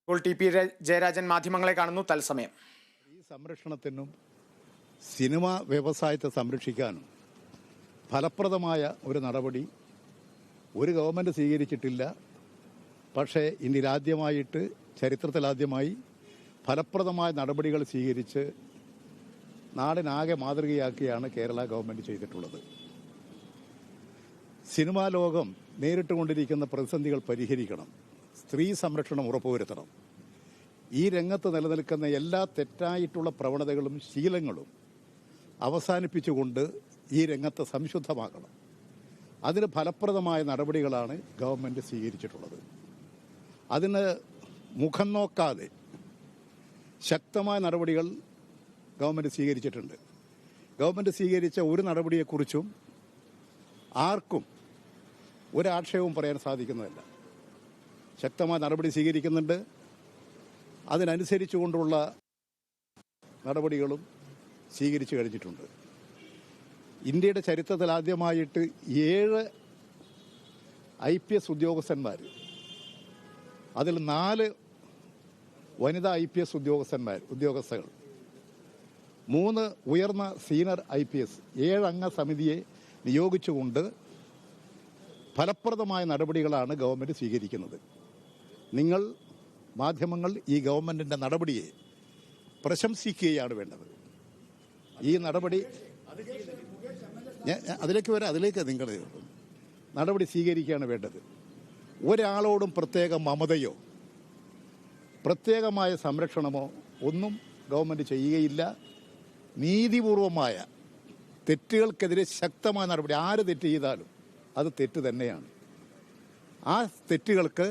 ഇപ്പോൾ ടി.പി. ജയരാജൻ മാധ്യമങ്ങളെ കാണുന്നു തത്സമയം. ഈ സംരക്ഷണത്തിനും സിനിമ വ്യവസായത്തെ സംരക്ഷിക്കാനും ഫലപ്രദമായ ഒരു നടപടി ഒരു ഗവൺമെൻറ് സ്വീകരിച്ചിട്ടില്ല. പക്ഷേ ഇന്ത്യയിലാദ്യമായിട്ട്, ചരിത്രത്തിലാദ്യമായി ഫലപ്രദമായ നടപടികൾ സ്വീകരിച്ച് നാടിനാകെ മാതൃകയാക്കിയാണ് കേരള ഗവൺമെൻറ് ചെയ്തിട്ടുള്ളത്. സിനിമാ ലോകം നേരിട്ടുകൊണ്ടിരിക്കുന്ന പ്രതിസന്ധികൾ പരിഹരിക്കണം, സ്ത്രീ സംരക്ഷണം ഉറപ്പുവരുത്തണം. ഈ രംഗത്ത് നിലനിൽക്കുന്ന എല്ലാ തെറ്റായിട്ടുള്ള പ്രവണതകളും ശീലങ്ങളും അവസാനിപ്പിച്ചുകൊണ്ട് ഈ രംഗത്ത് സംശുദ്ധമാക്കണം. അതിന് ഫലപ്രദമായ നടപടികളാണ് ഗവൺമെൻറ് സ്വീകരിച്ചിട്ടുള്ളത്. അതിന് മുഖം നോക്കാതെ ശക്തമായ നടപടികൾ ഗവൺമെൻറ് സ്വീകരിച്ചിട്ടുണ്ട്. ഗവൺമെൻറ് സ്വീകരിച്ച ഒരു നടപടിയെക്കുറിച്ചും ആർക്കും ഒരാക്ഷേപവും പറയാൻ സാധിക്കുന്നതല്ല. ശക്തമായ നടപടി സ്വീകരിക്കുന്നുണ്ട്. അതിനനുസരിച്ചുകൊണ്ടുള്ള നടപടികളും സ്വീകരിച്ചു കഴിഞ്ഞിട്ടുണ്ട്. ഇന്ത്യയുടെ ചരിത്രത്തിൽ ആദ്യമായിട്ട് 7 IPS ഉദ്യോഗസ്ഥന്മാർ, അതിൽ 4 വനിതാ IPS ഉദ്യോഗസ്ഥകൾ, 3 ഉയർന്ന സീനിയർ IPS, 7 അംഗ സമിതിയെ നിയോഗിച്ചുകൊണ്ട് ഫലപ്രദമായ നടപടികളാണ് ഗവൺമെൻറ് സ്വീകരിക്കുന്നത്. നിങ്ങൾ മാധ്യമങ്ങൾ ഈ ഗവൺമെൻറ്റിൻ്റെ നടപടിയെ പ്രശംസിക്കുകയാണ് വേണ്ടത്. ഈ നടപടി അതിലേക്ക് നിങ്ങൾ നടപടി സ്വീകരിക്കുകയാണ് വേണ്ടത്. ഒരാളോടും പ്രത്യേക മമതയോ പ്രത്യേകമായ സംരക്ഷണമോ ഒന്നും ഗവൺമെൻറ് ചെയ്യുകയില്ല. നീതിപൂർവമായ തെറ്റുകൾക്കെതിരെ ശക്തമായ നടപടി. ആര് തെറ്റ് ചെയ്താലും അത് തെറ്റ് തന്നെയാണ്. ആ തെറ്റുകൾക്ക്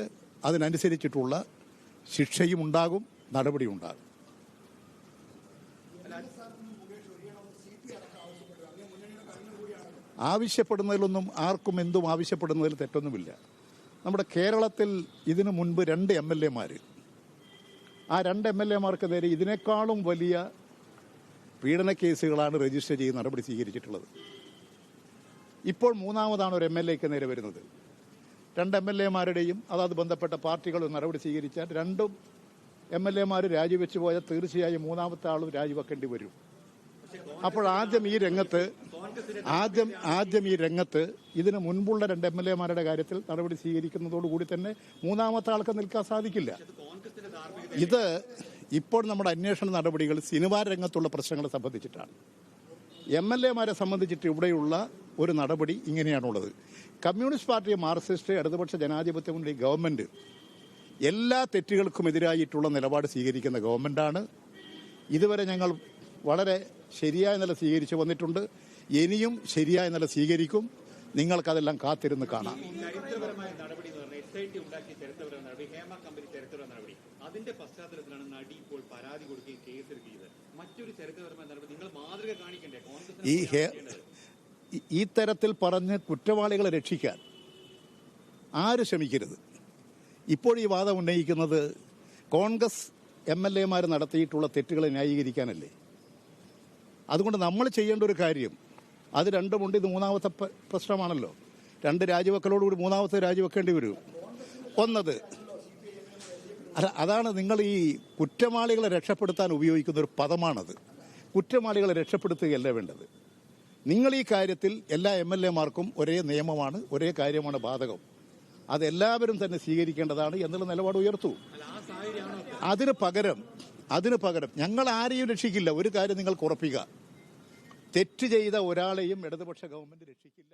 അതിനനുസരിച്ചിട്ടുള്ള ശിക്ഷയും ഉണ്ടാകും, നടപടിയും ഉണ്ടാകും. ആവശ്യപ്പെടുന്നതിലൊന്നും ആർക്കും എന്തും ആവശ്യപ്പെടുന്നതിൽ തെറ്റൊന്നുമില്ല. നമ്മുടെ കേരളത്തിൽ ഇതിനു മുൻപ് 2 MLA-മാർ, ആ 2 MLA-മാർക്കെതിരെ ഇതിനേക്കാളും വലിയ പീഡന കേസുകളാണ് രജിസ്റ്റർ ചെയ്ത് നടപടി സ്വീകരിച്ചിട്ടുള്ളത്. ഇപ്പോൾ 3ാമതാണ് ഒരു MLA-ക്ക് നേരെ വരുന്നത്. 2 MLA-മാരുടെയും അതാത് ബന്ധപ്പെട്ട പാർട്ടികൾ നടപടി സ്വീകരിച്ചാൽ 2 MLA-മാർ രാജിവെച്ച് പോയാൽ തീർച്ചയായും 3ാമത്തെ ആളും രാജിവെക്കേണ്ടി വരും. അപ്പോൾ ആദ്യം ഈ രംഗത്ത് ഇതിന് മുൻപുള്ള 2 MLA-മാരുടെ കാര്യത്തിൽ നടപടി സ്വീകരിക്കുന്നതോടുകൂടി തന്നെ 3ാമത്തെ ആൾക്ക് നിൽക്കാൻ സാധിക്കില്ല. ഇത് ഇപ്പോൾ നമ്മുടെ അന്വേഷണ നടപടികൾ സിനിമാ രംഗത്തുള്ള പ്രശ്നങ്ങളെ സംബന്ധിച്ചിട്ടാണ്. MLA-മാരെ സംബന്ധിച്ചിട്ട് ഇവിടെയുള്ള ഒരു നടപടി ഇങ്ങനെയാണുള്ളത്. കമ്മ്യൂണിസ്റ്റ് പാർട്ടി, മാർക്സിസ്റ്റ്, ഇടതുപക്ഷ ജനാധിപത്യ മുന്നണി ഗവൺമെൻറ് എല്ലാ തെറ്റുകൾക്കും എതിരായിട്ടുള്ള നിലപാട് സ്വീകരിക്കുന്ന ഗവൺമെൻറ്റാണ്. ഇതുവരെ ഞങ്ങൾ വളരെ ശരിയായ നില സ്വീകരിച്ചു വന്നിട്ടുണ്ട്. ഇനിയും ശരിയായ നില സ്വീകരിക്കും. നിങ്ങൾക്കതെല്ലാം കാത്തിരുന്ന് കാണാം. അതിന്റെ പശ്ചാത്തലത്തിലാണ് നടി ഇപ്പോൾ പരാതി കൊടുക്കുകയും കേസെടുക്കുന്നത്. മറ്റൊരു ചരിത്രപരമായ നടപടി നിങ്ങൾ മാതൃക കാണിക്കണ്ടേ? ഈ തരത്തിൽ പറഞ്ഞ് കുറ്റവാളികളെ രക്ഷിക്കാൻ ആരും ശ്രമിക്കരുത്. ഇപ്പോൾ ഈ വാദം ഉന്നയിക്കുന്നത് കോൺഗ്രസ് MLA-മാർ നടത്തിയിട്ടുള്ള തെറ്റുകളെ ന്യായീകരിക്കാനല്ലേ? അതുകൊണ്ട് നമ്മൾ ചെയ്യേണ്ട ഒരു കാര്യം, അത് രണ്ടുമുണ്ട്. ഇത് 3ാമത്തെ പ്രശ്നമാണല്ലോ. 2 രാജിവെക്കലോടുകൂടി 3ാമത്തെ രാജിവെക്കേണ്ടി വരും. അതാണ് നിങ്ങൾ ഈ കുറ്റവാളികളെ രക്ഷപ്പെടുത്താൻ ഉപയോഗിക്കുന്ന ഒരു പദമാണത്. കുറ്റവാളികളെ രക്ഷപ്പെടുത്തുകയല്ല വേണ്ടത്. നിങ്ങൾ ഈ കാര്യത്തിൽ എല്ലാ MLA-മാർക്കും ഒരേ നിയമമാണ്, ഒരേ കാര്യമാണ് ബാധകം. അതെല്ലാവരും തന്നെ സ്വീകരിക്കേണ്ടതാണ് എന്നുള്ള നിലപാട് ഉയർത്തു. അതിന് പകരം ഞങ്ങൾ ആരെയും രക്ഷിക്കില്ല. ഒരു കാര്യം നിങ്ങൾക്ക് ഉറപ്പിക്കുക, തെറ്റ് ചെയ്ത ഒരാളെയും ഇടതുപക്ഷ ഗവൺമെൻറ് രക്ഷിക്കില്ല.